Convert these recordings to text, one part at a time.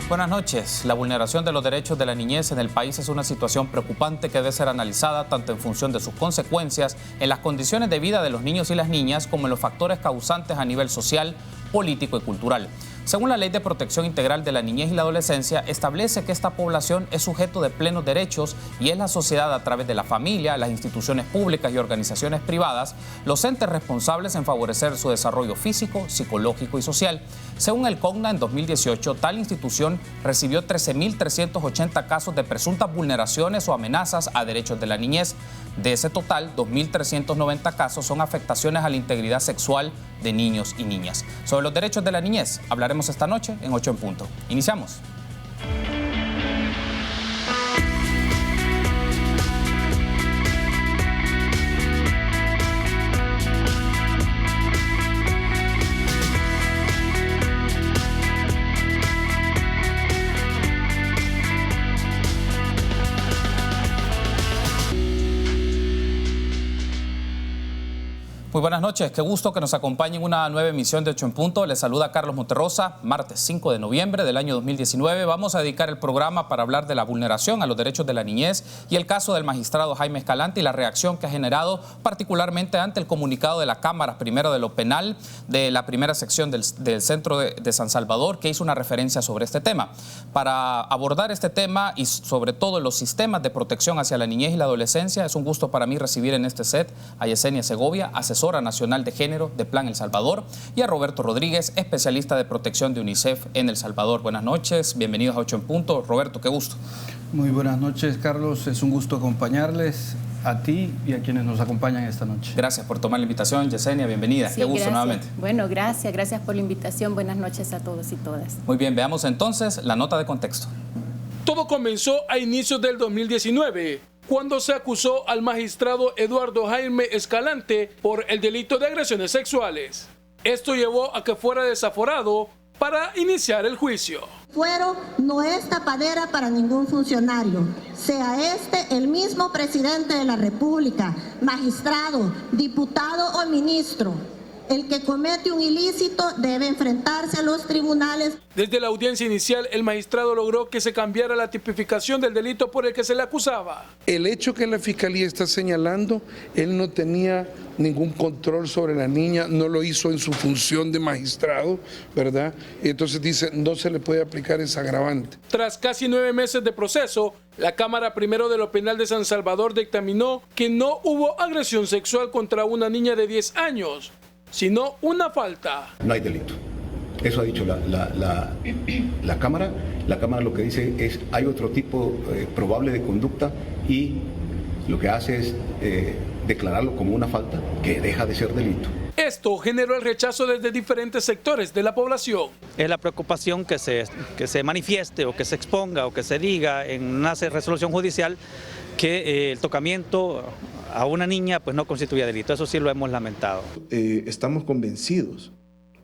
Buenas noches. La vulneración de los derechos de la niñez en el país es una situación preocupante que debe ser analizada tanto en función de sus consecuencias en las condiciones de vida de los niños y las niñas como en los factores causantes a nivel social, político y cultural. Según la Ley de Protección Integral de la Niñez y la Adolescencia, establece que esta población es sujeto de plenos derechos y es la sociedad a través de la familia, las instituciones públicas y organizaciones privadas, los entes responsables en favorecer su desarrollo físico, psicológico y social. Según el CONNA, en 2018, tal institución recibió 13.380 casos de presuntas vulneraciones o amenazas a derechos de la niñez. De ese total, 2.390 casos son afectaciones a la integridad sexual de niños y niñas. Sobre los derechos de la niñez hablaremos esta noche en 8 en punto. Iniciamos. Muy buenas noches, qué gusto que nos acompañe en una nueva emisión de 8 en punto. Les saluda Carlos Monterrosa, martes 5 de noviembre del año 2019. Vamos a dedicar el programa para hablar de la vulneración a los derechos de la niñez y el caso del magistrado Jaime Escalante y la reacción que ha generado particularmente ante el comunicado de la Cámara, primero de lo penal, de la primera sección del Centro de San Salvador, que hizo una referencia sobre este tema. Para abordar este tema y sobre todo los sistemas de protección hacia la niñez y la adolescencia, es un gusto para mí recibir en este set a Yesenia Segovia, asesora nacional de género de Plan El Salvador, y a Roberto Rodríguez, especialista de protección de UNICEF en El Salvador. Buenas noches, bienvenidos a 8 en punto. Roberto, qué gusto. Muy buenas noches, Carlos. Es un gusto acompañarles a ti y a quienes nos acompañan esta noche. Gracias por tomar la invitación, Yesenia, bienvenida. Sí, qué gusto gracias. Nuevamente. Bueno, gracias por la invitación. Buenas noches a todos y todas. Muy bien, veamos entonces la nota de contexto. Todo comenzó a inicios del 2019, cuando se acusó al magistrado Eduardo Jaime Escalante por el delito de agresiones sexuales. Esto llevó a que fuera desaforado para iniciar el juicio. Fuero no es tapadera para ningún funcionario, sea este el mismo presidente de la República, magistrado, diputado o ministro. El que comete un ilícito debe enfrentarse a los tribunales. Desde la audiencia inicial, el magistrado logró que se cambiara la tipificación del delito por el que se le acusaba. El hecho que la fiscalía está señalando, él no tenía ningún control sobre la niña, no lo hizo en su función de magistrado, ¿verdad? Entonces dice, no se le puede aplicar ese agravante. Tras casi 9 meses de proceso, la Cámara Primero de lo Penal de San Salvador dictaminó que no hubo agresión sexual contra una niña de 10 años. Sino una falta. No hay delito. Eso ha dicho la Cámara. La Cámara lo que dice es hay otro tipo probable de conducta y lo que hace es declararlo como una falta que deja de ser delito. Esto generó el rechazo desde diferentes sectores de la población. Es la preocupación que se manifieste o que se exponga o que se diga en una resolución judicial que el tocamiento a una niña pues no constituye delito. Eso sí lo hemos lamentado. Estamos convencidos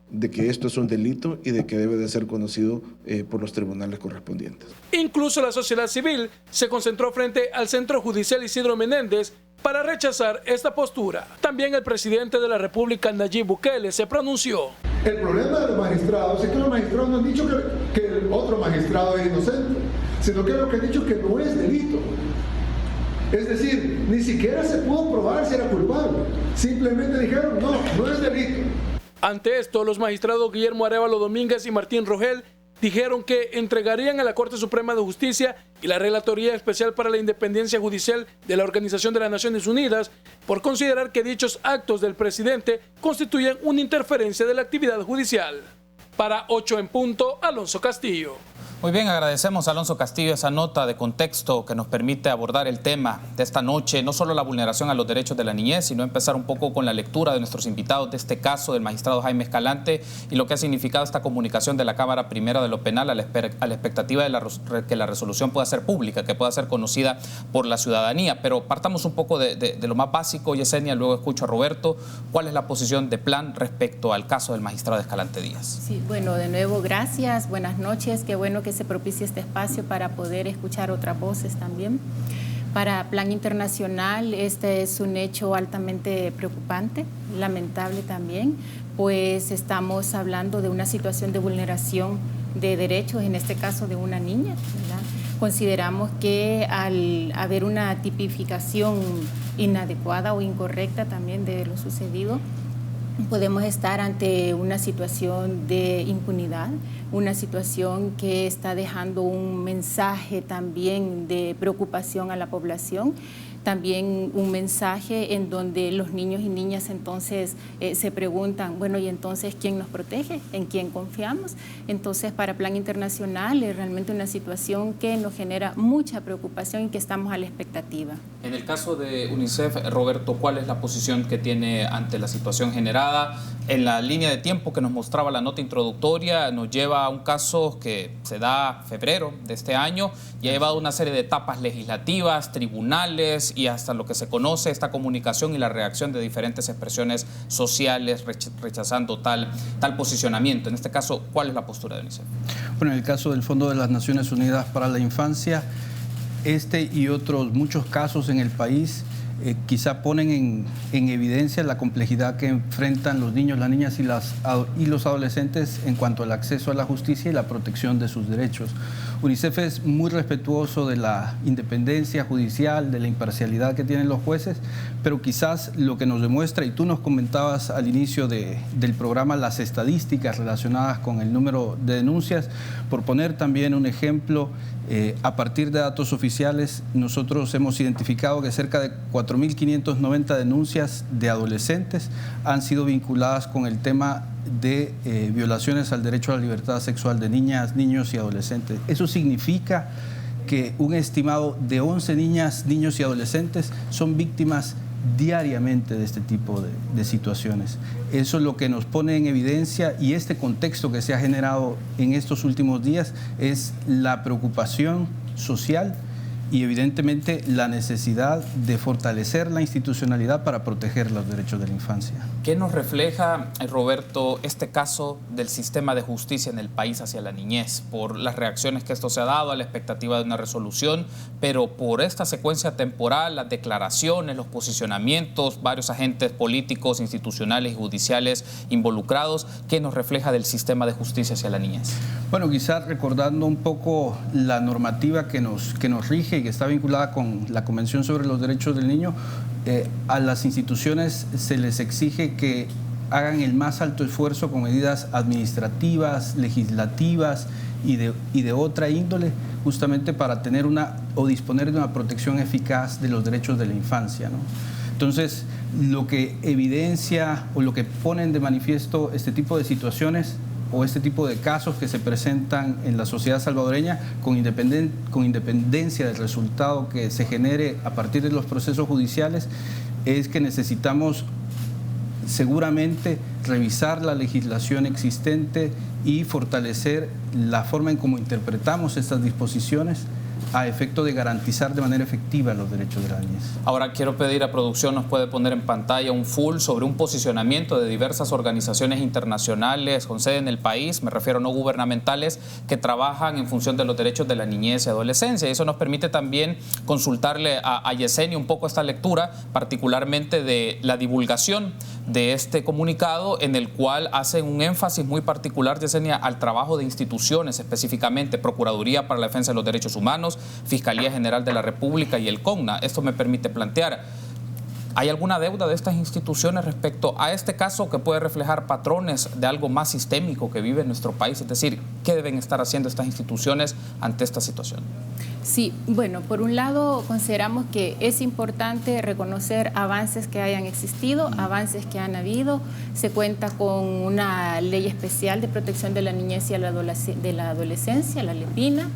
de que esto es un delito y de que debe de ser conocido por los tribunales correspondientes. Incluso la sociedad civil se concentró frente al Centro Judicial Isidro Menéndez para rechazar esta postura. También el presidente de la República, Nayib Bukele, se pronunció. El problema de los magistrados es que los magistrados no han dicho que el otro magistrado es inocente, sino que lo que han dicho es que no es delito. Es decir, ni siquiera se pudo probar si era culpable. Simplemente dijeron, no es delito. Ante esto, los magistrados Guillermo Arévalo Domínguez y Martín Rogel dijeron que entregarían a la Corte Suprema de Justicia y la Relatoría Especial para la Independencia Judicial de la Organización de las Naciones Unidas por considerar que dichos actos del presidente constituyen una interferencia de la actividad judicial. Para 8 en punto, Alonso Castillo. Muy bien, agradecemos a Alonso Castillo esa nota de contexto que nos permite abordar el tema de esta noche, no solo la vulneración a los derechos de la niñez, sino empezar un poco con la lectura de nuestros invitados de este caso del magistrado Jaime Escalante y lo que ha significado esta comunicación de la Cámara Primera de lo Penal a la expectativa de que la resolución pueda ser pública, que pueda ser conocida por la ciudadanía. Pero partamos un poco de lo más básico, Yesenia, luego escucho a Roberto. ¿Cuál es la posición de Plan respecto al caso del magistrado Escalante Díaz? Sí, bueno, de nuevo, gracias, buenas noches, qué bueno que se propicie este espacio para poder escuchar otras voces también. Para Plan Internacional, este es un hecho altamente preocupante, lamentable también, pues estamos hablando de una situación de vulneración de derechos, en este caso de una niña, ¿verdad? Consideramos que al haber una tipificación inadecuada o incorrecta también de lo sucedido, podemos estar ante una situación de impunidad, una situación que está dejando un mensaje también de preocupación a la población, también un mensaje en donde los niños y niñas entonces se preguntan, bueno, ¿y entonces quién nos protege? ¿En quién confiamos? Entonces, para Plan Internacional es realmente una situación que nos genera mucha preocupación y que estamos a la expectativa. En el caso de UNICEF, Roberto, ¿cuál es la posición que tiene ante la situación generada? En la línea de tiempo que nos mostraba la nota introductoria, nos lleva a un caso que se da en febrero de este año y ha llevado una serie de etapas legislativas, tribunales y hasta lo que se conoce esta comunicación y la reacción de diferentes expresiones sociales rechazando tal posicionamiento. En este caso, ¿cuál es la postura de UNICEF? Bueno, en el caso del Fondo de las Naciones Unidas para la Infancia, este y otros muchos casos en el país quizá ponen en evidencia la complejidad que enfrentan los niños, las niñas y los adolescentes en cuanto al acceso a la justicia y la protección de sus derechos. UNICEF es muy respetuoso de la independencia judicial, de la imparcialidad que tienen los jueces, pero quizás lo que nos demuestra, y tú nos comentabas al inicio del programa, las estadísticas relacionadas con el número de denuncias, por poner también un ejemplo, a partir de datos oficiales, nosotros hemos identificado que cerca de 4.590 denuncias de adolescentes han sido vinculadas con el tema de violaciones al derecho a la libertad sexual de niñas, niños y adolescentes. Eso significa que un estimado de 11 niñas, niños y adolescentes son víctimas diariamente de este tipo de situaciones. Eso es lo que nos pone en evidencia, y este contexto que se ha generado en estos últimos días es la preocupación social y evidentemente la necesidad de fortalecer la institucionalidad para proteger los derechos de la infancia. ¿Qué nos refleja, Roberto, este caso del sistema de justicia en el país hacia la niñez? Por las reacciones que esto se ha dado, a la expectativa de una resolución, pero por esta secuencia temporal, las declaraciones, los posicionamientos, varios agentes políticos, institucionales y judiciales involucrados, ¿qué nos refleja del sistema de justicia hacia la niñez? Bueno, quizás recordando un poco la normativa que nos rige y que está vinculada con la Convención sobre los Derechos del Niño, a las instituciones se les exige que hagan el más alto esfuerzo con medidas administrativas, legislativas y de otra índole, justamente para tener o disponer de una protección eficaz de los derechos de la infancia, ¿no? Entonces, lo que evidencia o lo que ponen de manifiesto este tipo de situaciones o este tipo de casos que se presentan en la sociedad salvadoreña, con independencia del resultado que se genere a partir de los procesos judiciales, es que necesitamos seguramente revisar la legislación existente y fortalecer la forma en cómo interpretamos estas disposiciones a efecto de garantizar de manera efectiva los derechos de la niñez. Ahora quiero pedir a producción, nos puede poner en pantalla un full sobre un posicionamiento de diversas organizaciones internacionales con sede en el país, me refiero a no gubernamentales, que trabajan en función de los derechos de la niñez y adolescencia. Y eso nos permite también consultarle a Yesenia un poco esta lectura, particularmente de la divulgación de este comunicado, en el cual hacen un énfasis muy particular, Yesenia, al trabajo de instituciones, específicamente Procuraduría para la Defensa de los Derechos Humanos, Fiscalía General de la República y el CONNA. Esto me permite plantear, ¿hay alguna deuda de estas instituciones respecto a este caso que puede reflejar patrones de algo más sistémico que vive en nuestro país? Es decir, ¿qué deben estar haciendo estas instituciones ante esta situación? Sí, bueno, por un lado consideramos que es importante reconocer avances que hayan existido, avances que han habido. Se cuenta con una ley especial de protección de la niñez y de la adolescencia, la LEPINA.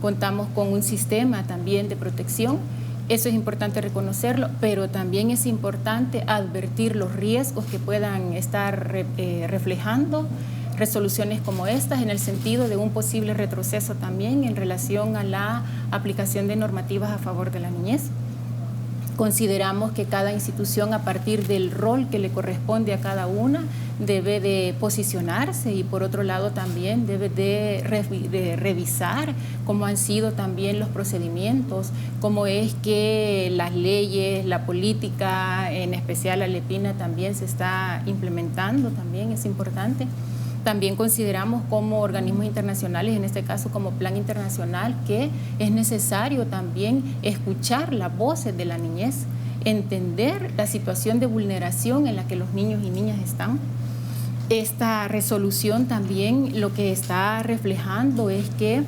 Contamos con un sistema también de protección. Eso es importante reconocerlo, pero también es importante advertir los riesgos que puedan estar reflejando resoluciones como estas, en el sentido de un posible retroceso también en relación a la aplicación de normativas a favor de la niñez. Consideramos que cada institución, a partir del rol que le corresponde a cada una, debe de posicionarse, y por otro lado también debe de revisar cómo han sido también los procedimientos, cómo es que las leyes, la política, en especial la LEPINA, también se está implementando, también es importante. También consideramos como organismos internacionales, en este caso como Plan Internacional, que es necesario también escuchar las voces de la niñez, entender la situación de vulneración en la que los niños y niñas están. Esta resolución también lo que está reflejando es que,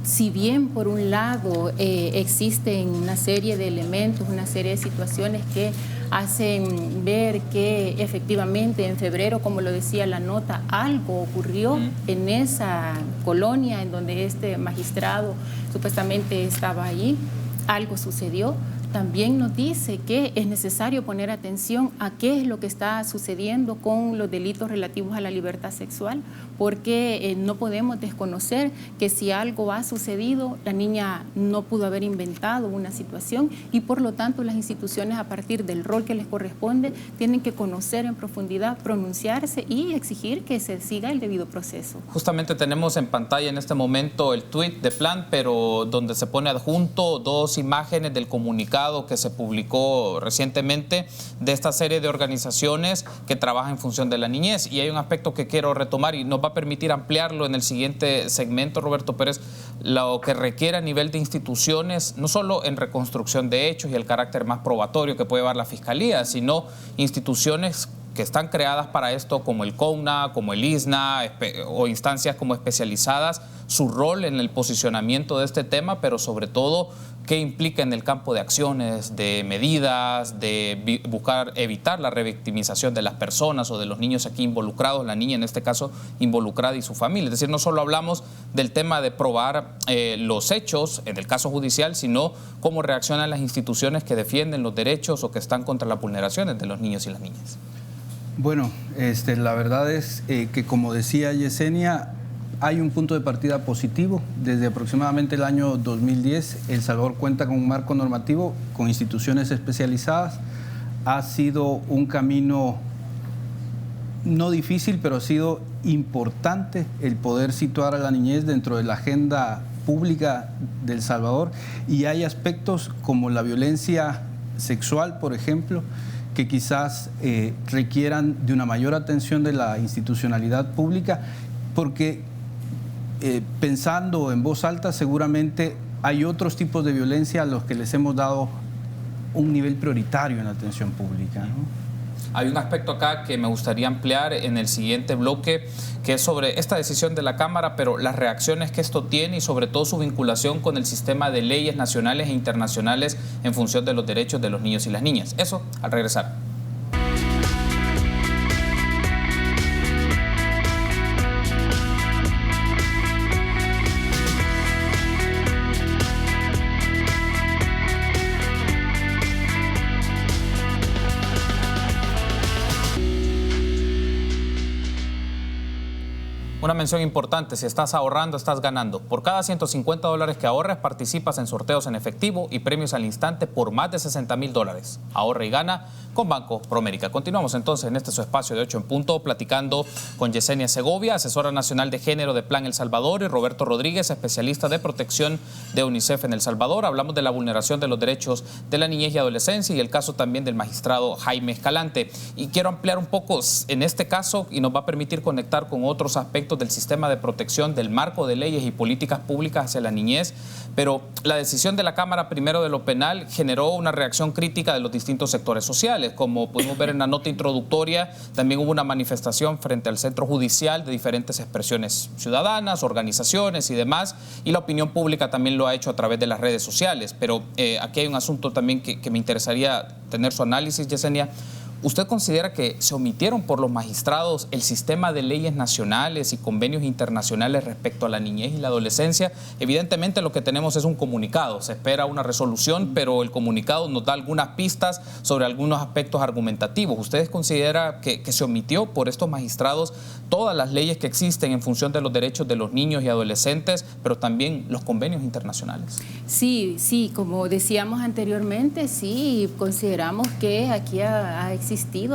si bien por un lado existen una serie de elementos, una serie de situaciones que hacen ver que efectivamente en febrero, como lo decía la nota, algo ocurrió en esa colonia en donde este magistrado supuestamente estaba ahí, algo sucedió. También nos dice que es necesario poner atención a qué es lo que está sucediendo con los delitos relativos a la libertad sexual, porque no podemos desconocer que si algo ha sucedido, la niña no pudo haber inventado una situación y por lo tanto las instituciones, a partir del rol que les corresponde, tienen que conocer en profundidad, pronunciarse y exigir que se siga el debido proceso. Justamente tenemos en pantalla en este momento el tuit de Plan, pero donde se pone adjunto 2 imágenes del comunicado que se publicó recientemente de esta serie de organizaciones que trabajan en función de la niñez. Y hay un aspecto que quiero retomar y nos va a permitir ampliarlo en el siguiente segmento, Roberto Pérez, lo que requiere a nivel de instituciones, no solo en reconstrucción de hechos y el carácter más probatorio que puede llevar la Fiscalía, sino instituciones que están creadas para esto, como el CONA, como el ISNA o instancias como especializadas, su rol en el posicionamiento de este tema, pero sobre todo qué implica en el campo de acciones, de medidas, de buscar evitar la revictimización de las personas o de los niños aquí involucrados, la niña en este caso involucrada y su familia. Es decir, no solo hablamos del tema de probar los hechos en el caso judicial, sino cómo reaccionan las instituciones que defienden los derechos o que están contra las vulneraciones de los niños y las niñas. Bueno, la verdad es que, como decía Yesenia, hay un punto de partida positivo. Desde aproximadamente el año 2010, El Salvador cuenta con un marco normativo, con instituciones especializadas. Ha sido un camino no difícil, pero ha sido importante el poder situar a la niñez dentro de la agenda pública de El Salvador. Y hay aspectos como la violencia sexual, por ejemplo, que quizás requieran de una mayor atención de la institucionalidad pública, porque pensando en voz alta, seguramente hay otros tipos de violencia a los que les hemos dado un nivel prioritario en la atención pública, ¿no? Hay un aspecto acá que me gustaría ampliar en el siguiente bloque, que es sobre esta decisión de la Cámara, pero las reacciones que esto tiene y sobre todo su vinculación con el sistema de leyes nacionales e internacionales en función de los derechos de los niños y las niñas. Eso al regresar. Una mención importante: si estás ahorrando, estás ganando. Por cada $150 que ahorres, participas en sorteos en efectivo y premios al instante por más de $60,000. Ahorra y gana con Banco Promérica. Continuamos entonces en este su espacio de 8 en punto, platicando con Yesenia Segovia, asesora nacional de género de Plan El Salvador, y Roberto Rodríguez, especialista de protección de UNICEF en El Salvador. Hablamos de la vulneración de los derechos de la niñez y adolescencia y el caso también del magistrado Jaime Escalante. Y quiero ampliar un poco en este caso y nos va a permitir conectar con otros aspectos del sistema de protección, del marco de leyes y políticas públicas hacia la niñez, pero la decisión de la Cámara primero de lo penal generó una reacción crítica de los distintos sectores sociales. Como pudimos ver en la nota introductoria, también hubo una manifestación frente al centro judicial de diferentes expresiones ciudadanas, organizaciones y demás, y la opinión pública también lo ha hecho a través de las redes sociales. Pero aquí hay un asunto también que me interesaría tener su análisis, Yesenia. ¿Usted considera que se omitieron por los magistrados el sistema de leyes nacionales y convenios internacionales respecto a la niñez y la adolescencia? Evidentemente lo que tenemos es un comunicado, se espera una resolución, pero el comunicado nos da algunas pistas sobre algunos aspectos argumentativos. ¿Ustedes consideran que se omitió por estos magistrados todas las leyes que existen en función de los derechos de los niños y adolescentes, pero también los convenios internacionales? Sí, como decíamos anteriormente, sí, consideramos que aquí ha existido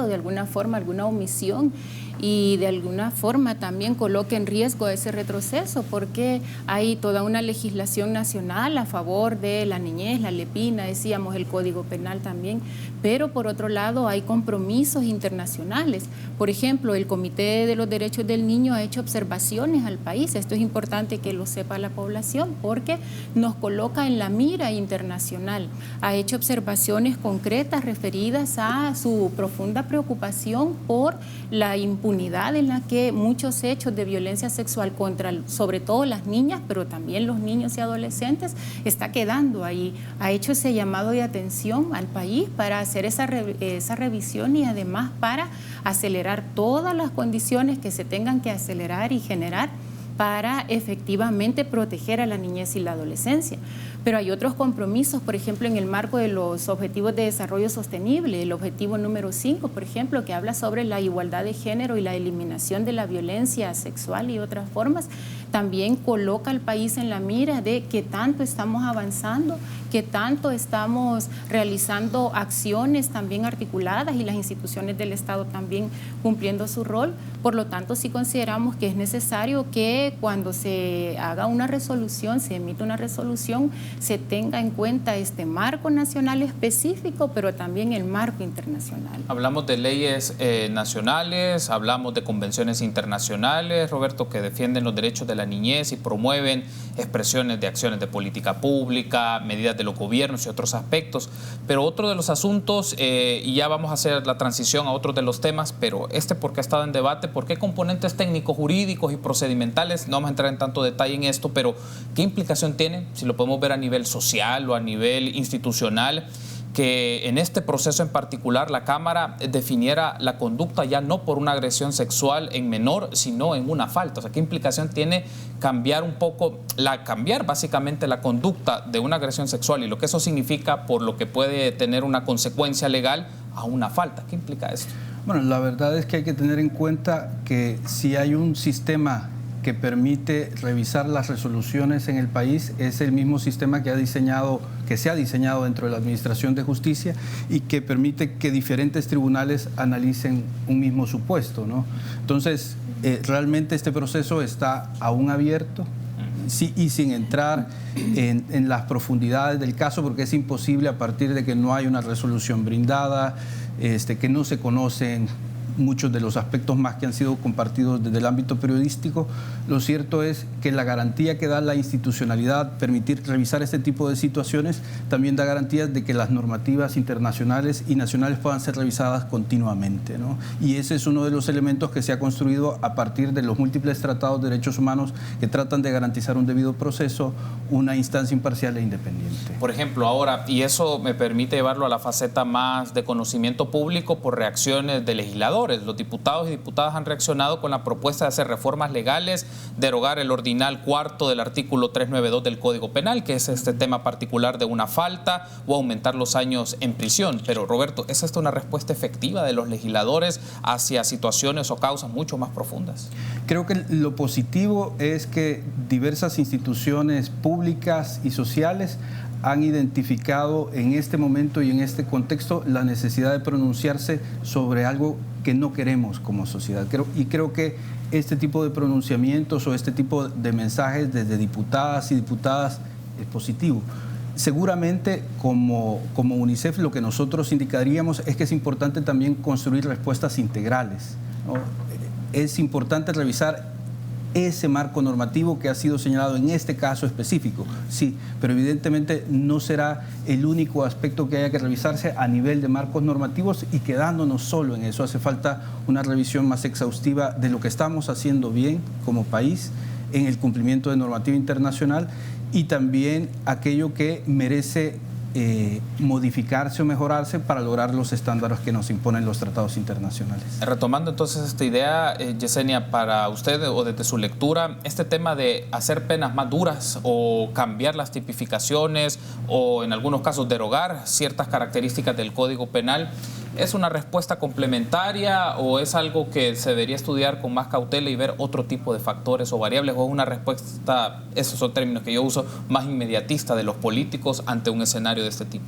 de alguna forma alguna omisión y de alguna forma también coloca en riesgo ese retroceso, porque hay toda una legislación nacional a favor de la niñez, la LEPINA, decíamos, el Código Penal también, pero por otro lado hay compromisos internacionales. Por ejemplo, el Comité de los Derechos del Niño ha hecho observaciones al país. Esto es importante que lo sepa la población porque nos coloca en la mira internacional. Ha hecho observaciones concretas referidas a su profunda preocupación por la impunidad en la que muchos hechos de violencia sexual contra, sobre todo las niñas, pero también los niños y adolescentes, está quedando ahí. Ha hecho ese llamado de atención al país para hacer esa revisión y además para acelerar todas las condiciones que se tengan que acelerar y generar para efectivamente proteger a la niñez y la adolescencia. Pero hay otros compromisos, por ejemplo, en el marco de los Objetivos de Desarrollo Sostenible, el objetivo número 5, por ejemplo, que habla sobre la igualdad de género y la eliminación de la violencia sexual y otras formas, también coloca al país en la mira de qué tanto estamos avanzando, qué tanto estamos realizando acciones también articuladas y las instituciones del Estado también cumpliendo su rol. Por lo tanto, sí consideramos que es necesario que cuando se haga una resolución, se emite una resolución, se tenga en cuenta este marco nacional específico, pero también el marco internacional. Hablamos de leyes nacionales, hablamos de convenciones internacionales, Roberto, que defienden los derechos de la niñez y promueven expresiones de acciones de política pública, medidas de los gobiernos y otros aspectos. Pero otro de los asuntos, y ya vamos a hacer la transición a otros de los temas, pero porque ha estado en debate, ¿por qué componentes técnicos, jurídicos y procedimentales? No vamos a entrar en tanto detalle en esto, pero ¿qué implicación tiene? Si lo podemos ver a nivel social o a nivel institucional, que en este proceso en particular la Cámara definiera la conducta ya no por una agresión sexual en menor, sino en una falta. O sea, ¿qué implicación tiene cambiar básicamente la conducta de una agresión sexual y lo que eso significa por lo que puede tener una consecuencia legal a una falta? ¿Qué implica esto? Bueno, la verdad es que hay que tener en cuenta que si hay un sistema que permite revisar las resoluciones en el país, es el mismo sistema que se ha diseñado dentro de la Administración de Justicia y que permite que diferentes tribunales analicen un mismo supuesto, ¿no? Entonces, realmente este proceso está aún abierto. Sí, y sin entrar en las profundidades del caso, porque es imposible a partir de que no hay una resolución brindada, que no se conocen muchos de los aspectos más que han sido compartidos desde el ámbito periodístico. Lo cierto es que la garantía que da la institucionalidad, permitir revisar este tipo de situaciones, también da garantías de que las normativas internacionales y nacionales puedan ser revisadas continuamente, ¿no? Y ese es uno de los elementos que se ha construido a partir de los múltiples tratados de derechos humanos que tratan de garantizar un debido proceso, una instancia imparcial e independiente. Por ejemplo, ahora, y eso me permite llevarlo a la faceta más de conocimiento público por reacciones de legisladores. Los diputados y diputadas han reaccionado con la propuesta de hacer reformas legales, derogar el ordinal cuarto del artículo 392 del Código Penal, que es este tema particular de una falta, o aumentar los años en prisión. Pero, Roberto, ¿es esta una respuesta efectiva de los legisladores hacia situaciones o causas mucho más profundas? Creo que lo positivo es que diversas instituciones públicas y sociales han identificado en este momento y en este contexto la necesidad de pronunciarse sobre algo que no queremos como sociedad. Creo que este tipo de pronunciamientos o este tipo de mensajes desde diputadas y diputadas es positivo. Seguramente como UNICEF lo que nosotros indicaríamos es que es importante también construir respuestas integrales, ¿no? Es importante revisar ese marco normativo que ha sido señalado en este caso específico, sí, pero evidentemente no será el único aspecto que haya que revisarse a nivel de marcos normativos y quedándonos solo en eso. Hace falta una revisión más exhaustiva de lo que estamos haciendo bien como país en el cumplimiento de normativa internacional y también aquello que merece modificarse o mejorarse para lograr los estándares que nos imponen los tratados internacionales. Retomando entonces esta idea, Yesenia, para usted o desde su lectura, este tema de hacer penas más duras o cambiar las tipificaciones o en algunos casos derogar ciertas características del Código Penal, ¿es una respuesta complementaria o es algo que se debería estudiar con más cautela y ver otro tipo de factores o variables, o es una respuesta, esos son términos que yo uso, más inmediatista de los políticos ante un escenario de este tipo?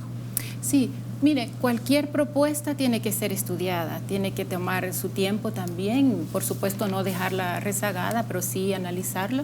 Sí, Mire, cualquier propuesta tiene que ser estudiada, tiene que tomar su tiempo también, por supuesto no dejarla rezagada, pero sí analizarla.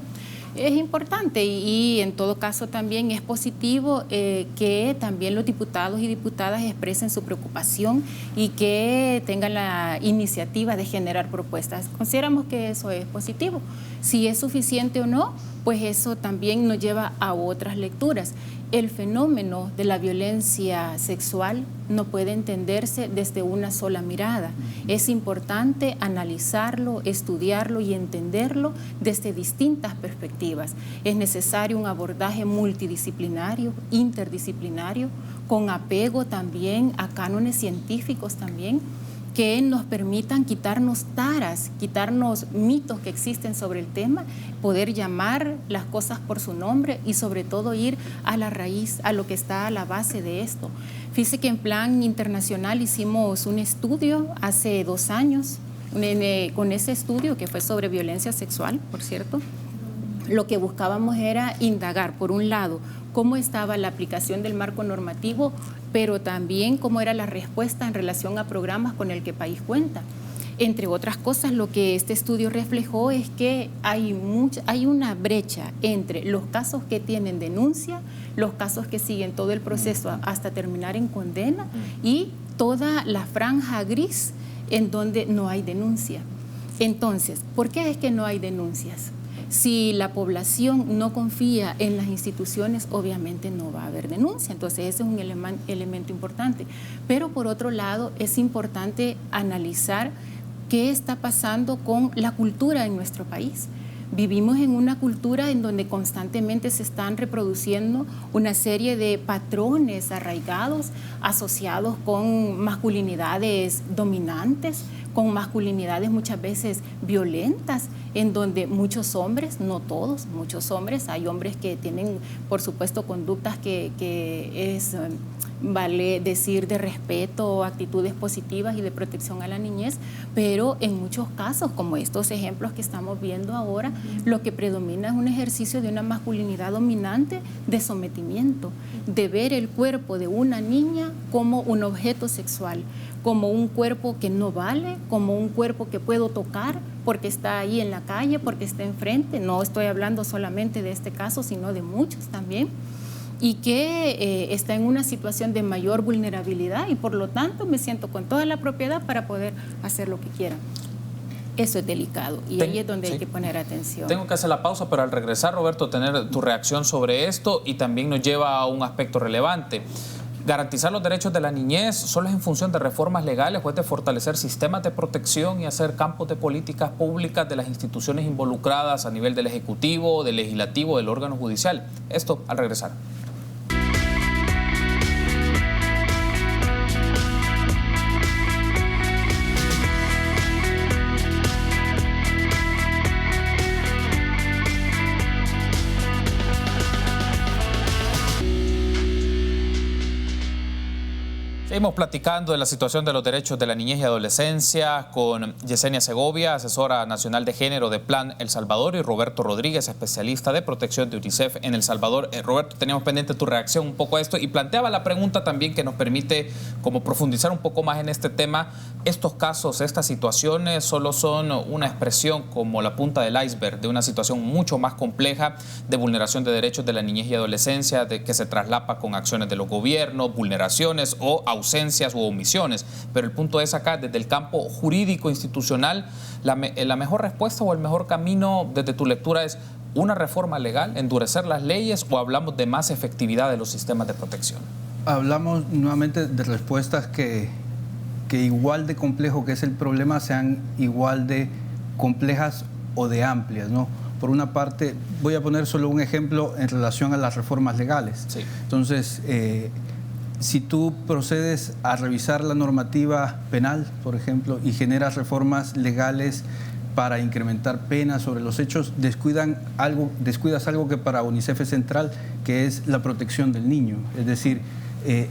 Es importante y en todo caso también es positivo que también los diputados y diputadas expresen su preocupación y que tengan la iniciativa de generar propuestas. Consideramos que eso es positivo. Si es suficiente o no, pues eso también nos lleva a otras lecturas. El fenómeno de la violencia sexual no puede entenderse desde una sola mirada. Es importante analizarlo, estudiarlo y entenderlo desde distintas perspectivas. Es necesario un abordaje multidisciplinario, interdisciplinario, con apego también a cánones científicos también, que nos permitan quitarnos taras, quitarnos mitos que existen sobre el tema, poder llamar las cosas por su nombre y sobre todo ir a la raíz, a lo que está a la base de esto. Fíjese que en plan internacional hicimos un estudio hace 2 años, con ese estudio que fue sobre violencia sexual, por cierto, lo que buscábamos era indagar, por un lado, cómo estaba la aplicación del marco normativo, pero también cómo era la respuesta en relación a programas con el que el país cuenta. Entre otras cosas, lo que este estudio reflejó es que hay una brecha entre los casos que tienen denuncia, los casos que siguen todo el proceso hasta terminar en condena y toda la franja gris en donde no hay denuncia. Entonces, ¿por qué es que no hay denuncias? Si la población no confía en las instituciones, obviamente no va a haber denuncia. Entonces, ese es un elemento importante. Pero, por otro lado, es importante analizar qué está pasando con la cultura en nuestro país. Vivimos en una cultura en donde constantemente se están reproduciendo una serie de patrones arraigados asociados con masculinidades dominantes, con masculinidades muchas veces violentas, en donde muchos hombres, no todos, muchos hombres, hay hombres que tienen, por supuesto, conductas que es, vale decir, de respeto, actitudes positivas y de protección a la niñez, pero en muchos casos, como estos ejemplos que estamos viendo ahora, lo que predomina es un ejercicio de una masculinidad dominante de sometimiento, de ver el cuerpo de una niña como un objeto sexual, como un cuerpo que no vale, como un cuerpo que puedo tocar porque está ahí en la calle, porque está enfrente. No estoy hablando solamente de este caso, sino de muchos también, y que está en una situación de mayor vulnerabilidad y por lo tanto me siento con toda la propiedad para poder hacer lo que quiera. Eso es delicado y ahí es donde hay que poner atención. Tengo que hacer la pausa, pero al regresar, Roberto, tener tu reacción sobre esto y también nos lleva a un aspecto relevante. Garantizar los derechos de la niñez solo es en función de reformas legales o es de fortalecer sistemas de protección y hacer campos de políticas públicas de las instituciones involucradas a nivel del Ejecutivo, del Legislativo, del órgano judicial. Esto al regresar. Seguimos platicando de la situación de los derechos de la niñez y adolescencia con Yesenia Segovia, asesora nacional de género de Plan El Salvador, y Roberto Rodríguez, especialista de protección de UNICEF en El Salvador. Roberto, teníamos pendiente tu reacción un poco a esto y planteaba la pregunta también que nos permite como profundizar un poco más en este tema. Estos casos, estas situaciones solo son una expresión como la punta del iceberg de una situación mucho más compleja de vulneración de derechos de la niñez y adolescencia, de que se traslapa con acciones de los gobiernos, vulneraciones o ausencias u omisiones. Pero el punto es acá, desde el campo jurídico institucional, la mejor respuesta o el mejor camino desde tu lectura es una reforma legal, endurecer las leyes, o hablamos de más efectividad de los sistemas de protección. Hablamos nuevamente de respuestas que igual de complejo que es el problema sean igual de complejas o de amplias, ¿no? Por una parte, voy a poner solo un ejemplo en relación a las reformas legales. Sí. Entonces, si tú procedes a revisar la normativa penal, por ejemplo, y generas reformas legales para incrementar penas sobre los hechos, descuidas algo que para UNICEF es central, que es la protección del niño. Es decir,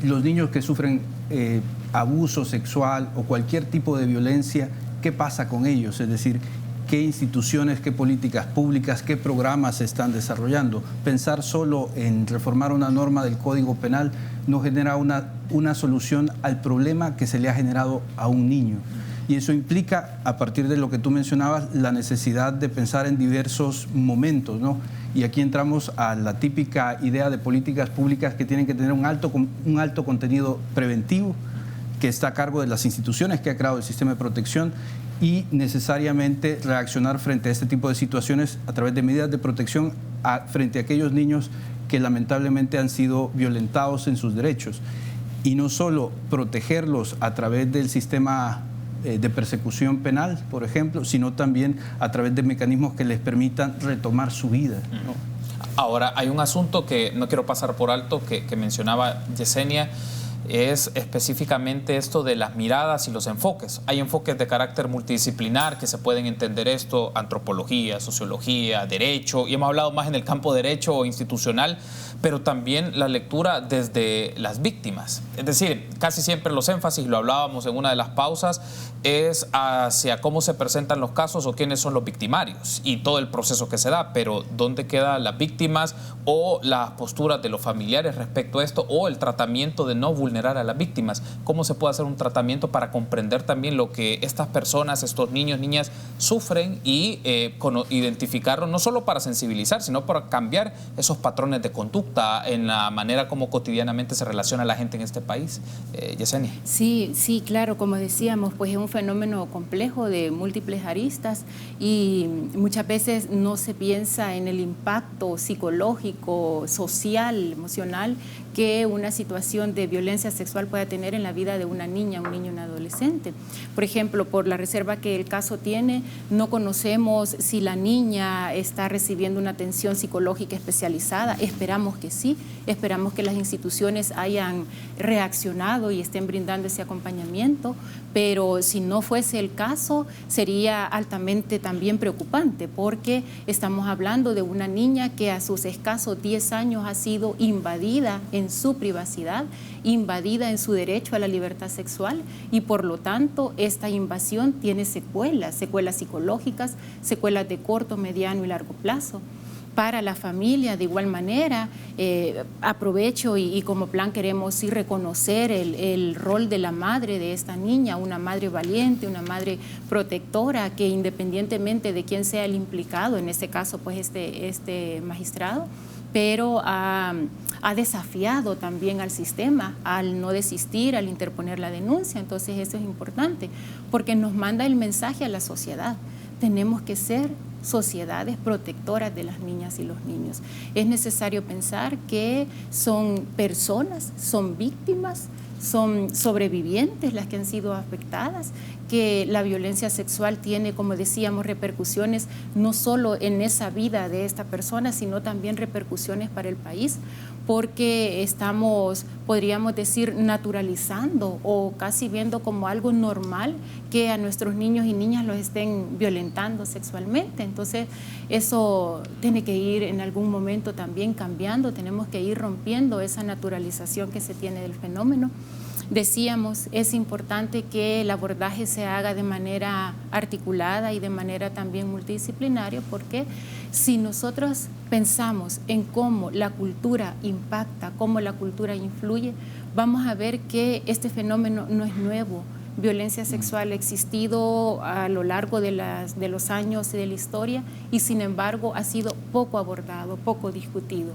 los niños que sufren abuso sexual o cualquier tipo de violencia, ¿qué pasa con ellos? Es decir, qué instituciones, qué políticas públicas, qué programas se están desarrollando. Pensar solo en reformar una norma del Código Penal no genera una solución al problema que se le ha generado a un niño. Y eso implica, a partir de lo que tú mencionabas, la necesidad de pensar en diversos momentos, ¿no? Y aquí entramos a la típica idea de políticas públicas que tienen que tener un alto contenido preventivo, que está a cargo de las instituciones que ha creado el sistema de protección, y necesariamente reaccionar frente a este tipo de situaciones a través de medidas de protección frente a aquellos niños que lamentablemente han sido violentados en sus derechos. Y no solo protegerlos a través del sistema de persecución penal, por ejemplo, sino también a través de mecanismos que les permitan retomar su vida, ¿no? Ahora, hay un asunto que no quiero pasar por alto, que mencionaba Yesenia, es específicamente esto de las miradas y los enfoques. Hay enfoques de carácter multidisciplinar que se pueden entender esto, antropología, sociología, derecho, y hemos hablado más en el campo derecho institucional, pero también la lectura desde las víctimas. Es decir, casi siempre los énfasis, lo hablábamos en una de las pausas, es hacia cómo se presentan los casos o quiénes son los victimarios y todo el proceso que se da, pero ¿dónde quedan las víctimas o las posturas de los familiares respecto a esto o el tratamiento de no vulnerar a las víctimas? ¿Cómo se puede hacer un tratamiento para comprender también lo que estas personas, estos niños, niñas sufren y identificarlo, no solo para sensibilizar, sino para cambiar esos patrones de conducta en la manera como cotidianamente se relaciona la gente en este país? Yesenia. Sí, claro, como decíamos, pues es un fenómeno complejo de múltiples aristas y muchas veces no se piensa en el impacto psicológico, social, emocional que una situación de violencia sexual pueda tener en la vida de una niña, un niño, un adolescente. Por ejemplo, por la reserva que el caso tiene, no conocemos si la niña está recibiendo una atención psicológica especializada. Esperamos que sí, esperamos que las instituciones hayan reaccionado y estén brindando ese acompañamiento, pero si no fuese el caso, sería altamente también preocupante, porque estamos hablando de una niña que a sus escasos 10 años ha sido invadida en su privacidad, invadida en su derecho a la libertad sexual, y por lo tanto esta invasión tiene secuelas psicológicas, secuelas de corto, mediano y largo plazo. Para la familia, de igual manera, aprovecho y como plan queremos sí reconocer el rol de la madre de esta niña, una madre valiente, una madre protectora, que independientemente de quién sea el implicado, en este caso pues este magistrado, pero ha desafiado también al sistema al no desistir, al interponer la denuncia. Entonces eso es importante porque nos manda el mensaje a la sociedad. Tenemos que ser sociedades protectoras de las niñas y los niños. Es necesario pensar que son personas, son víctimas, son sobrevivientes las que han sido afectadas, que la violencia sexual tiene, como decíamos, repercusiones no solo en esa vida de esta persona, sino también repercusiones para el país, porque estamos, podríamos decir, naturalizando o casi viendo como algo normal que a nuestros niños y niñas los estén violentando sexualmente. Entonces, eso tiene que ir en algún momento también cambiando, tenemos que ir rompiendo esa naturalización que se tiene del fenómeno. Decíamos, es importante que el abordaje se haga de manera articulada y de manera también multidisciplinaria, porque si nosotros pensamos en cómo la cultura impacta, cómo la cultura influye, vamos a ver que este fenómeno no es nuevo. Violencia sexual ha existido a lo largo de los años de la historia y sin embargo ha sido poco abordado, poco discutido.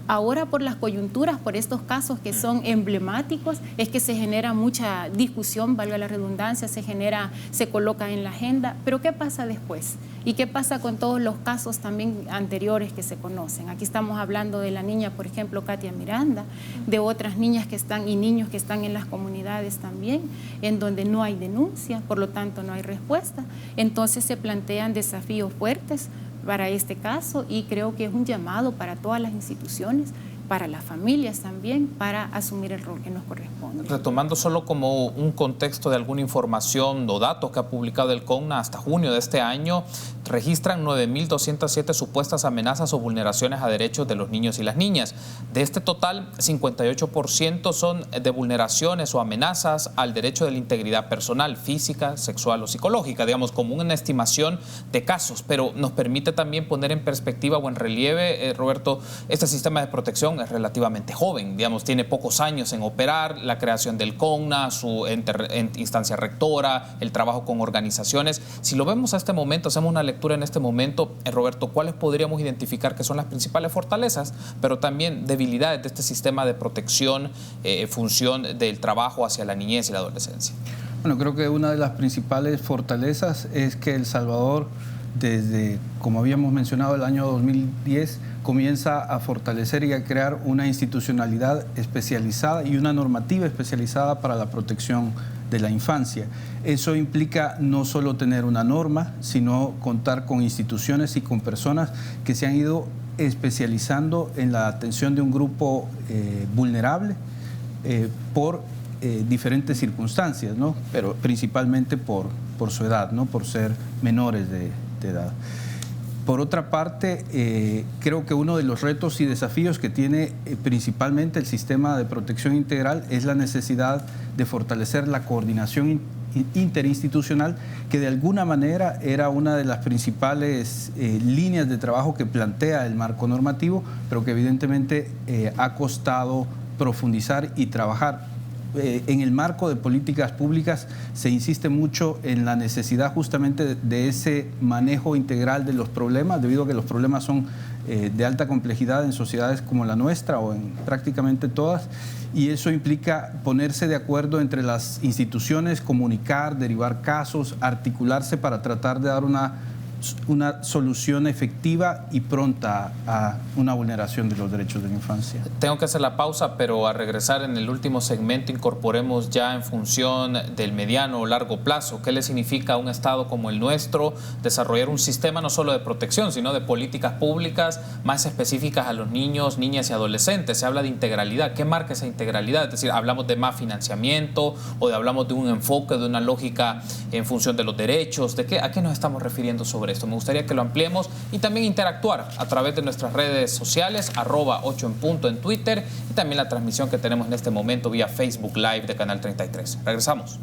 Ahora por las coyunturas, por estos casos que son emblemáticos, es que se genera mucha discusión, valga la redundancia, se coloca en la agenda, pero ¿qué pasa después? ¿Y qué pasa con todos los casos también anteriores que se conocen? Aquí estamos hablando de la niña, por ejemplo, Katia Miranda, de otras niñas que están y niños que están en las comunidades también, en donde no hay denuncia, por lo tanto no hay respuesta. Entonces se plantean desafíos fuertes para este caso y creo que es un llamado para todas las instituciones, para las familias también, para asumir el rol que nos corresponde. Retomando solo como un contexto de alguna información o datos que ha publicado el CONNA hasta junio de este año, registran 9.207 supuestas amenazas o vulneraciones a derechos de los niños y las niñas. De este total, 58% son de vulneraciones o amenazas al derecho de la integridad personal, física, sexual o psicológica, digamos, como una estimación de casos, pero nos permite también poner en perspectiva o en relieve, Roberto, este sistema de protección es relativamente joven, digamos, tiene pocos años en operar, la creación del CONNA, su instancia rectora, el trabajo con organizaciones. Si lo vemos a este momento, hacemos una lectura en este momento, Roberto, ¿cuáles podríamos identificar que son las principales fortalezas, pero también debilidades de este sistema de protección en función del trabajo hacia la niñez y la adolescencia? Bueno, creo que una de las principales fortalezas es que El Salvador, desde, como habíamos mencionado, el año 2010, comienza a fortalecer y a crear una institucionalidad especializada y una normativa especializada para la protección de la infancia. Eso implica no solo tener una norma, sino contar con instituciones y con personas que se han ido especializando en la atención de un grupo vulnerable por diferentes circunstancias, ¿no? Pero principalmente por su edad, ¿no? Por ser menores de edad. Por otra parte, creo que uno de los retos y desafíos que tiene principalmente el sistema de protección integral es la necesidad de fortalecer la coordinación interinstitucional, que de alguna manera era una de las principales líneas de trabajo que plantea el marco normativo, pero que evidentemente ha costado profundizar y trabajar. En el marco de políticas públicas se insiste mucho en la necesidad justamente de ese manejo integral de los problemas, debido a que los problemas son de alta complejidad en sociedades como la nuestra o en prácticamente todas, y eso implica ponerse de acuerdo entre las instituciones, comunicar, derivar casos, articularse para tratar de dar una solución efectiva y pronta a una vulneración de los derechos de la infancia. Tengo que hacer la pausa, pero a regresar en el último segmento incorporemos ya en función del mediano o largo plazo, ¿qué le significa a un Estado como el nuestro desarrollar un sistema no solo de protección, sino de políticas públicas más específicas a los niños, niñas y adolescentes? Se habla de integralidad. ¿Qué marca esa integralidad? Es decir, hablamos de más financiamiento o hablamos de un enfoque, de una lógica en función de los derechos. ¿A qué nos estamos refiriendo sobre esto? Me gustaría que lo ampliemos y también interactuar a través de nuestras redes sociales, @8enpunto en Twitter, y también la transmisión que tenemos en este momento vía Facebook Live de Canal 33. Regresamos.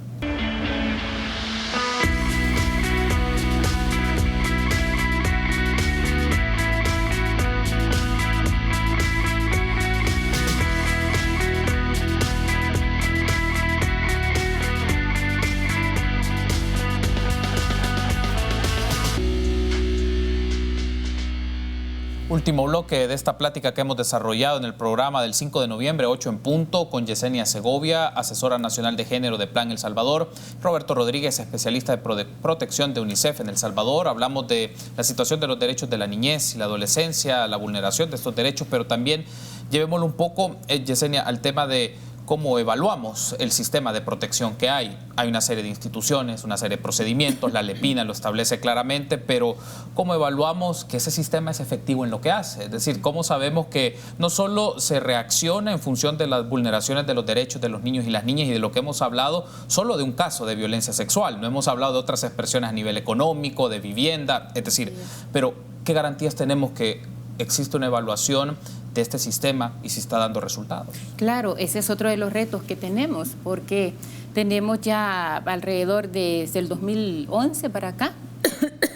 Último bloque de esta plática que hemos desarrollado en el programa del 5 de noviembre, 8 en punto, con Yesenia Segovia, asesora nacional de género de Plan El Salvador, Roberto Rodríguez, especialista de protección de UNICEF en El Salvador. Hablamos de la situación de los derechos de la niñez y la adolescencia, la vulneración de estos derechos, pero también llevémoslo un poco, Yesenia, al tema de cómo evaluamos el sistema de protección que hay. Hay una serie de instituciones, una serie de procedimientos, la LEPINA lo establece claramente, pero ¿cómo evaluamos que ese sistema es efectivo en lo que hace? Es decir, ¿cómo sabemos que no solo se reacciona en función de las vulneraciones de los derechos de los niños y las niñas y de lo que hemos hablado solo de un caso de violencia sexual? No hemos hablado de otras expresiones a nivel económico, de vivienda, es decir, pero ¿qué garantías tenemos que existe una evaluación de este sistema y si está dando resultados? Claro, ese es otro de los retos que tenemos, porque tenemos ya alrededor desde el 2011 para acá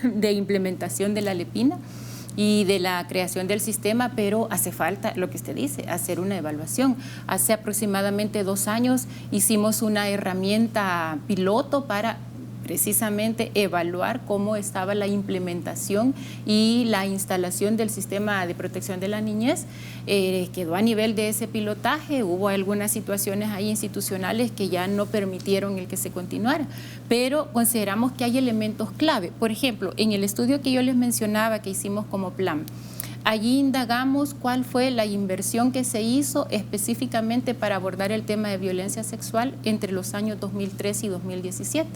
de implementación de la LEPINA y de la creación del sistema, pero hace falta, lo que usted dice, hacer una evaluación. Hace aproximadamente 2 años hicimos una herramienta piloto para precisamente evaluar cómo estaba la implementación y la instalación del sistema de protección de la niñez. Quedó a nivel de ese pilotaje, hubo algunas situaciones ahí institucionales que ya no permitieron el que se continuara, pero consideramos que hay elementos clave. Por ejemplo, en el estudio que yo les mencionaba que hicimos como plan, allí indagamos cuál fue la inversión que se hizo específicamente para abordar el tema de violencia sexual entre los años 2003 y 2017.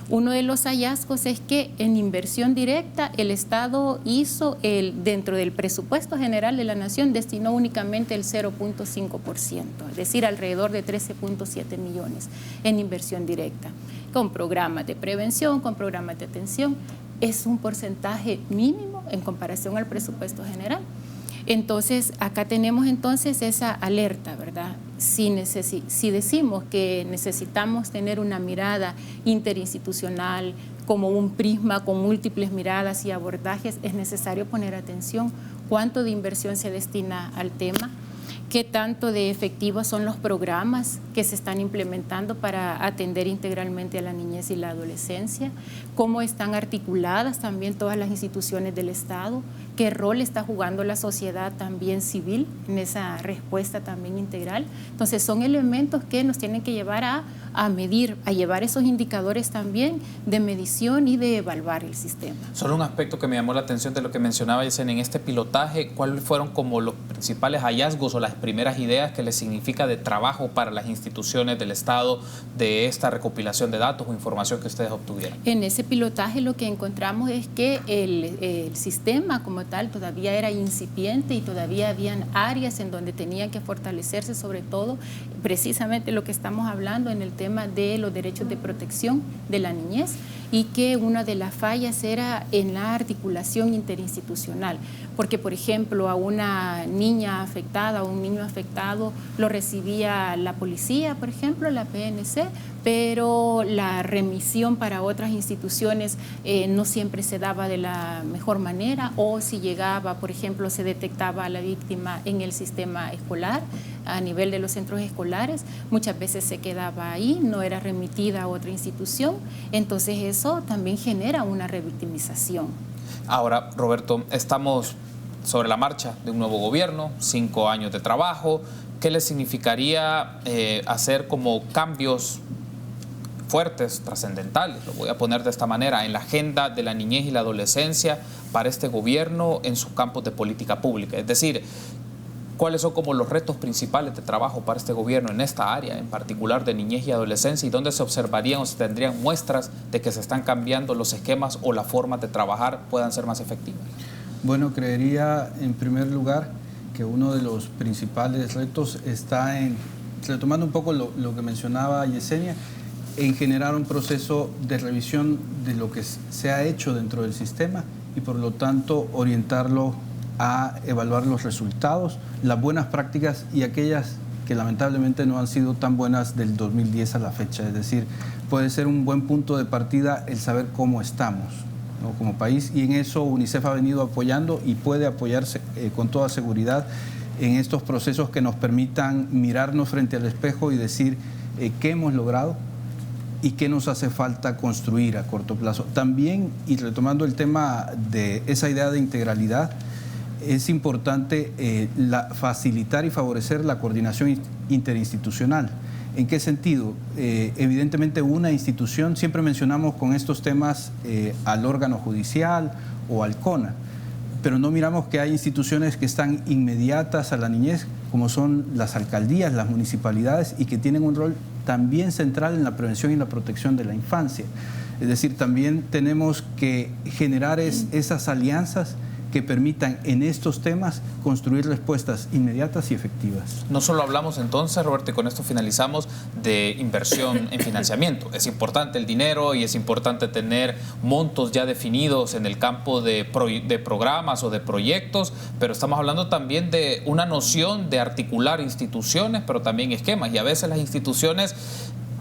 Uno de los hallazgos es que en inversión directa el Estado hizo, dentro del presupuesto general de la Nación, destinó únicamente el 0.5%, es decir, alrededor de 13.7 millones en inversión directa, con programas de prevención, con programas de atención, es un porcentaje mínimo en comparación al presupuesto general. Entonces, acá tenemos entonces esa alerta, ¿verdad? Si decimos que necesitamos tener una mirada interinstitucional, como un prisma con múltiples miradas y abordajes, es necesario poner atención cuánto de inversión se destina al tema, qué tanto de efectivos son los programas que se están implementando para atender integralmente a la niñez y la adolescencia, cómo están articuladas también todas las instituciones del Estado, qué rol está jugando la sociedad también civil en esa respuesta también integral. Entonces son elementos que nos tienen que llevar a medir, a llevar esos indicadores también de medición y de evaluar el sistema. Solo un aspecto que me llamó la atención de lo que mencionaba Yesenia, en este pilotaje, ¿cuáles fueron como los principales hallazgos o las primeras ideas que les significa de trabajo para las instituciones del Estado de esta recopilación de datos o información que ustedes obtuvieron? En ese pilotaje lo que encontramos es que el sistema como tal todavía era incipiente y todavía habían áreas en donde tenían que fortalecerse, sobre todo precisamente lo que estamos hablando en el tema de los derechos de protección de la niñez, y que una de las fallas era en la articulación interinstitucional, porque por ejemplo a una niña afectada o un niño afectado lo recibía la policía, por ejemplo, la PNC, pero la remisión para otras instituciones no siempre se daba de la mejor manera, o si llegaba, por ejemplo, se detectaba a la víctima en el sistema escolar, a nivel de los centros escolares, muchas veces se quedaba ahí, no era remitida a otra institución, entonces eso también genera una revictimización. Ahora, Roberto, estamos sobre la marcha de un nuevo gobierno, 5 años de trabajo. ¿Qué le significaría hacer como cambios fuertes, trascendentales, lo voy a poner de esta manera, en la agenda de la niñez y la adolescencia para este gobierno en sus campos de política pública? Es decir, ¿cuáles son como los retos principales de trabajo para este gobierno en esta área, en particular de niñez y adolescencia, y dónde se observarían o se tendrían muestras de que se están cambiando los esquemas o las formas de trabajar puedan ser más efectivas? Bueno, creería en primer lugar que uno de los principales retos está en, retomando un poco lo que mencionaba Yesenia, en generar un proceso de revisión de lo que se ha hecho dentro del sistema y por lo tanto orientarlo a evaluar los resultados, las buenas prácticas y aquellas que lamentablemente no han sido tan buenas del 2010 a la fecha. Es decir, puede ser un buen punto de partida el saber cómo estamos, ¿no?, como país, y en eso UNICEF ha venido apoyando y puede apoyarse con toda seguridad en estos procesos que nos permitan mirarnos frente al espejo y decir qué hemos logrado y qué nos hace falta construir a corto plazo. También, y retomando el tema de esa idea de integralidad, es importante facilitar y favorecer la coordinación interinstitucional. ¿En qué sentido? Evidentemente una institución, siempre mencionamos con estos temas al órgano judicial o al CONA, pero no miramos que hay instituciones que están inmediatas a la niñez, como son las alcaldías, las municipalidades, y que tienen un rol también central en la prevención y la protección de la infancia. Es decir, también tenemos que generar esas alianzas que permitan en estos temas construir respuestas inmediatas y efectivas. No solo hablamos entonces, Roberto, y con esto finalizamos, de inversión en financiamiento. Es importante el dinero y es importante tener montos ya definidos en el campo de programas o de proyectos, pero estamos hablando también de una noción de articular instituciones, pero también esquemas, y a veces las instituciones,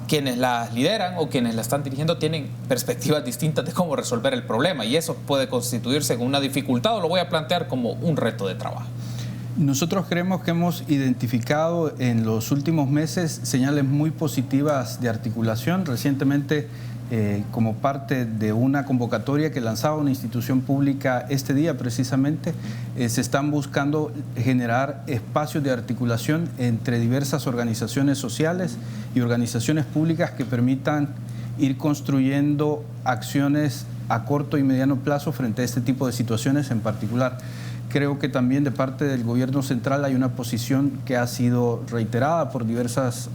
quienes las lideran o quienes la están dirigiendo, tienen perspectivas distintas de cómo resolver el problema, y eso puede constituirse en una dificultad, o lo voy a plantear como un reto de trabajo. Nosotros creemos que hemos identificado en los últimos meses señales muy positivas de articulación. Recientemente, como parte de una convocatoria que lanzaba una institución pública este día precisamente, se están buscando generar espacios de articulación entre diversas organizaciones sociales y organizaciones públicas que permitan ir construyendo acciones a corto y mediano plazo frente a este tipo de situaciones en particular. Creo que también de parte del gobierno central hay una posición que ha sido reiterada por diversos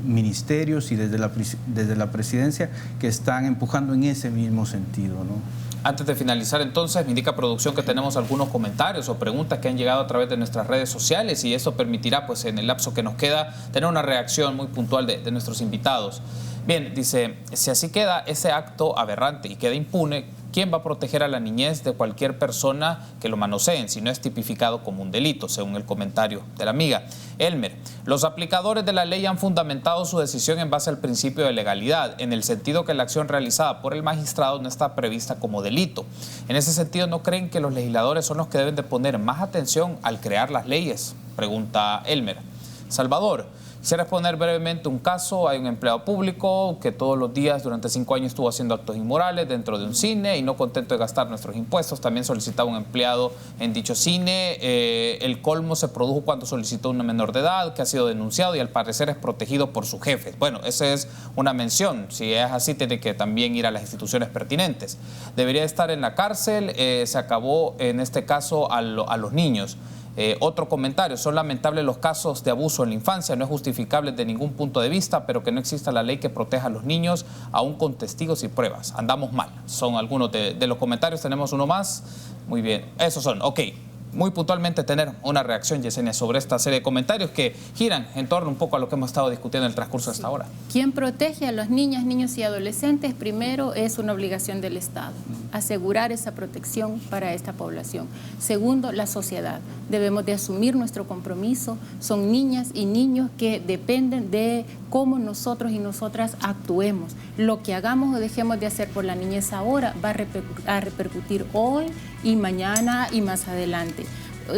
ministerios y desde la presidencia que están empujando en ese mismo sentido, ¿no? Antes de finalizar, entonces, me indica producción que tenemos algunos comentarios o preguntas que han llegado a través de nuestras redes sociales, y eso permitirá, pues, en el lapso que nos queda, tener una reacción muy puntual de nuestros invitados. Bien, dice, si así queda ese acto aberrante y queda impune, ¿quién va a proteger a la niñez de cualquier persona que lo manoseen si no es tipificado como un delito, según el comentario de la amiga? Elmer, los aplicadores de la ley han fundamentado su decisión en base al principio de legalidad, en el sentido que la acción realizada por el magistrado no está prevista como delito. En ese sentido, ¿no creen que los legisladores son los que deben de poner más atención al crear las leyes? Pregunta Elmer. Salvador, quisiera exponer brevemente un caso. Hay un empleado público que todos los días durante 5 años estuvo haciendo actos inmorales dentro de un cine y no contento de gastar nuestros impuestos, también solicitaba un empleado en dicho cine. El colmo se produjo cuando solicitó una menor de edad que ha sido denunciado y al parecer es protegido por su jefe. Bueno, esa es una mención. Si es así, tiene que también ir a las instituciones pertinentes. Debería estar en la cárcel. Se acabó en este caso a los niños. Otro comentario, son lamentables los casos de abuso en la infancia, no es justificable de ningún punto de vista, pero que no exista la ley que proteja a los niños, aún con testigos y pruebas. Andamos mal. Son algunos de los comentarios. Tenemos uno más. Muy bien, esos son, ok. Muy puntualmente tener una reacción, Yesenia, sobre esta serie de comentarios que giran en torno un poco a lo que hemos estado discutiendo en el transcurso de esta hora. ¿Quién protege a las niñas, niños y adolescentes? Primero, es una obligación del Estado, asegurar esa protección para esta población. Segundo, la sociedad. Debemos de asumir nuestro compromiso. Son niñas y niños que dependen de cómo nosotros y nosotras actuemos. Lo que hagamos o dejemos de hacer por la niñez ahora va a repercutir hoy y mañana y más adelante.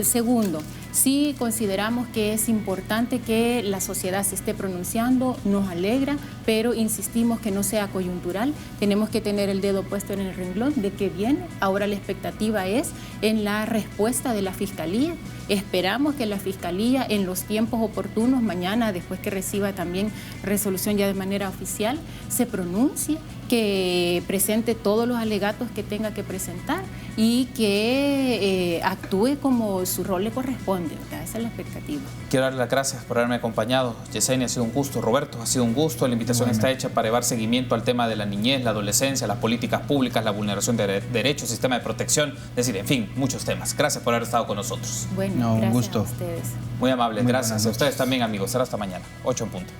Segundo, sí consideramos que es importante que la sociedad se esté pronunciando, nos alegra, pero insistimos que no sea coyuntural. Tenemos que tener el dedo puesto en el renglón de qué viene. Ahora la expectativa es en la respuesta de la Fiscalía. Esperamos que la Fiscalía en los tiempos oportunos, mañana, después que reciba también resolución ya de manera oficial, se pronuncie, que presente todos los alegatos que tenga que presentar y que actúe como su rol le corresponde. ¿Verdad? Esa es la expectativa. Quiero darle las gracias por haberme acompañado. Yesenia, ha sido un gusto. Roberto, ha sido un gusto. La invitación está hecha para llevar seguimiento al tema de la niñez, la adolescencia, las políticas públicas, la vulneración de derechos, sistema de protección, es decir, en fin, muchos temas. Gracias por haber estado con nosotros. Bueno, gracias un gusto. a ustedes. Muy amables. Gracias a ustedes también, amigos. Será hasta mañana, 8 en punto.